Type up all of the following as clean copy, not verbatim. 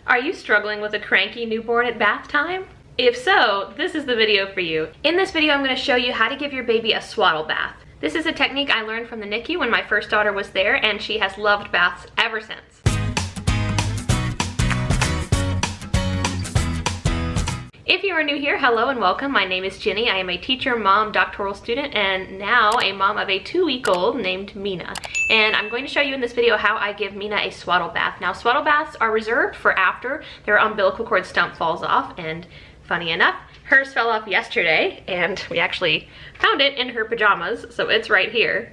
Are you struggling with a cranky newborn at bath time? If so, this is the video for you. In this video, I'm going to show you how to give your baby a swaddle bath. This is a technique I learned from the NICU when my first daughter was there, and she has loved baths ever since. If you are new here, hello and welcome. My name is Jenny. I am a teacher, mom, doctoral student, and now a mom of a 2-week-old named Mina. And I'm going to show you in this video how I give Mina a swaddle bath. Now, swaddle baths are reserved for after their umbilical cord stump falls off, and funny enough, hers fell off yesterday, and we actually found it in her pajamas, so it's right here.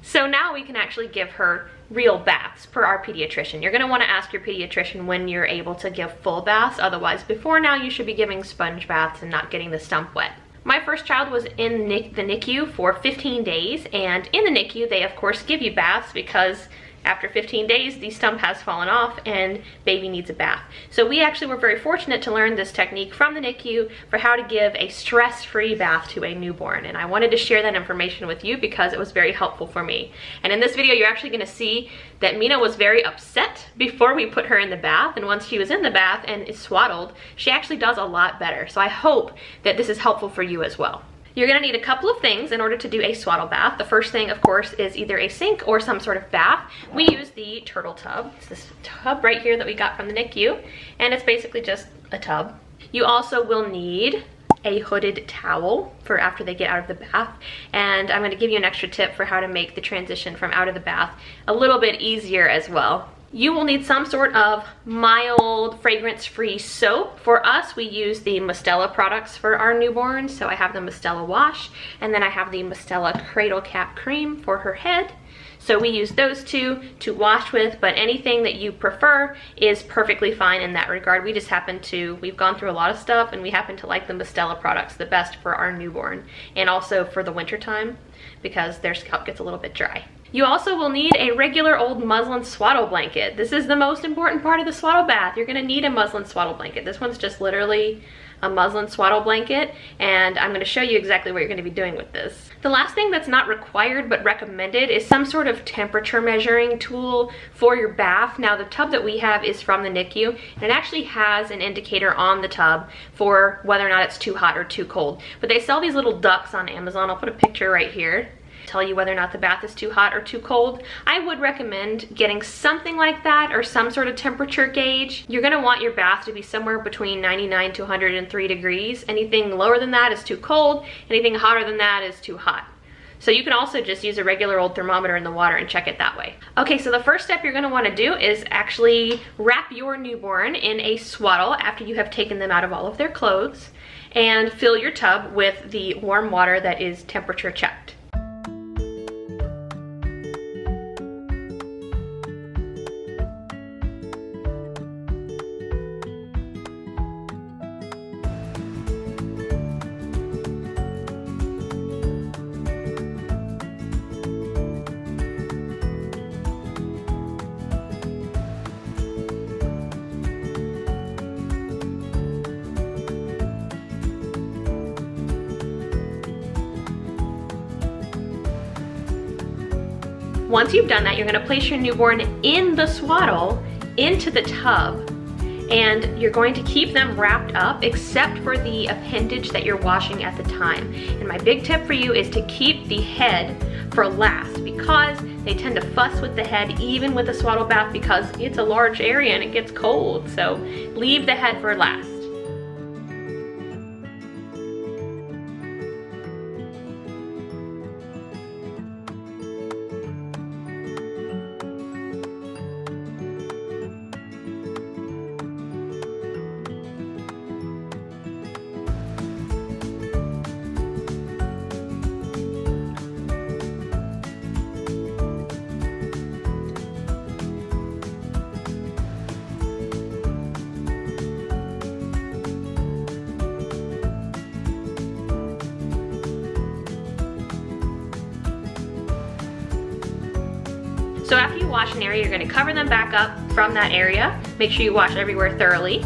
So now we can actually give her real baths per our pediatrician. You're going to want to ask your pediatrician when you're able to give full baths. Otherwise, before now, you should be giving sponge baths and not getting the stump wet. My first child was in the NICU for 15 days, and in the NICU, they of course give you baths because after 15 days, the stump has fallen off and baby needs a bath. So we actually were very fortunate to learn this technique from the NICU for how to give a stress-free bath to a newborn. And I wanted to share that information with you because it was very helpful for me. And in this video, you're actually gonna see that Mina was very upset before we put her in the bath. And once she was in the bath and is swaddled, she actually does a lot better. So I hope that this is helpful for you as well. You're gonna need a couple of things in order to do a swaddle bath. The first thing, of course, is either a sink or some sort of bath. We use the turtle tub. It's this tub right here that we got from the NICU, and it's basically just a tub. You also will need a hooded towel for after they get out of the bath, and I'm gonna give you an extra tip for how to make the transition from out of the bath a little bit easier as well. You will need some sort of mild, fragrance-free soap. For us, we use the Mistela products for our newborns. So I have the Mistela Wash, and then I have the Mistela Cradle Cap Cream for her head. So we use those two to wash with, but anything that you prefer is perfectly fine in that regard. We just happen to, we've gone through a lot of stuff, and we happen to like the Mistela products the best for our newborn, and also for the winter time because their scalp gets a little bit dry. You also will need a regular old muslin swaddle blanket. This is the most important part of the swaddle bath. You're gonna need a muslin swaddle blanket. This one's just literally a muslin swaddle blanket, and I'm gonna show you exactly what you're gonna be doing with this. The last thing that's not required but recommended is some sort of temperature measuring tool for your bath. Now, the tub that we have is from the NICU, and it actually has an indicator on the tub for whether or not it's too hot or too cold. But they sell these little ducks on Amazon. I'll put a picture right here. Tell you whether or not the bath is too hot or too cold. I would recommend getting something like that or some sort of temperature gauge. You're gonna want your bath to be somewhere between 99 to 103 degrees. Anything lower than that is too cold. Anything hotter than that is too hot. So you can also just use a regular old thermometer in the water and check it that way. Okay, so the first step you're gonna wanna do is actually wrap your newborn in a swaddle after you have taken them out of all of their clothes, and fill your tub with the warm water that is temperature checked. Once you've done that, you're gonna place your newborn in the swaddle into the tub, and you're going to keep them wrapped up except for the appendage that you're washing at the time. And my big tip for you is to keep the head for last, because they tend to fuss with the head even with a swaddle bath because it's a large area and it gets cold. So leave the head for last. So after you wash an area, you're gonna cover them back up from that area. Make sure you wash everywhere thoroughly.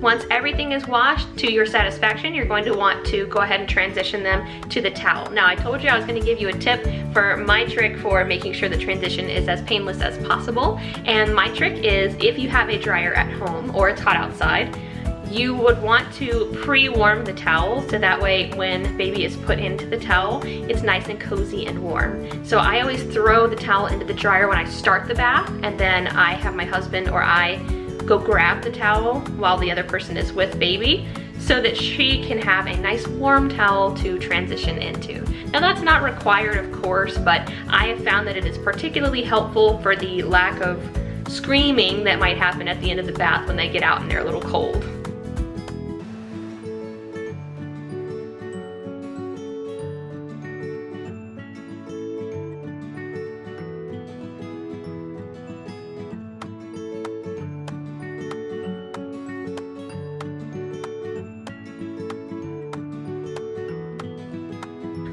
Once everything is washed to your satisfaction, you're going to want to go ahead and transition them to the towel. Now, I told you I was going to give you a tip for my trick for making sure the transition is as painless as possible. And my trick is, if you have a dryer at home or it's hot outside, you would want to pre-warm the towel so that way when baby is put into the towel, it's nice and cozy and warm. So I always throw the towel into the dryer when I start the bath, and then I have my husband or I go grab the towel while the other person is with baby so that she can have a nice warm towel to transition into. Now, that's not required, of course, but I have found that it is particularly helpful for the lack of screaming that might happen at the end of the bath when they get out and they're a little cold.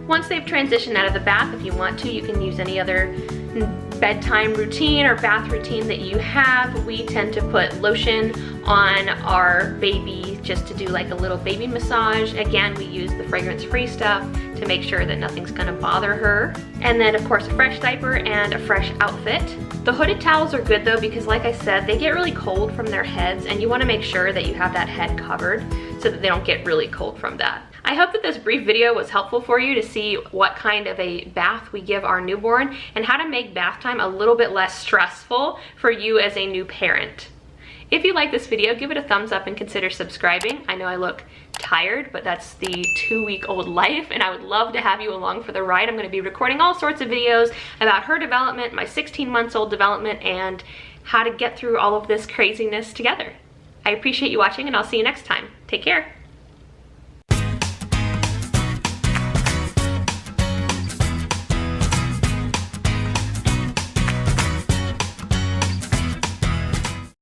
Once they've transitioned out of the bath, if you want to, you can use any other bedtime routine or bath routine that you have. We tend to put lotion on our baby just to do like a little baby massage. Again, we use the fragrance-free stuff to make sure that nothing's gonna bother her. And then, of course, a fresh diaper and a fresh outfit. The hooded towels are good though, because like I said, they get really cold from their heads, and you wanna make sure that you have that head covered so that they don't get really cold from that. I hope that this brief video was helpful for you to see what kind of a bath we give our newborn and how to make bath time a little bit less stressful for you as a new parent. If you like this video, give it a thumbs up and consider subscribing. I know I look tired, but that's the 2-week-old life, and I would love to have you along for the ride. I'm going to be recording all sorts of videos about her development, my 16-month-old development, and how to get through all of this craziness together. I appreciate you watching, and I'll see you next time. Take care.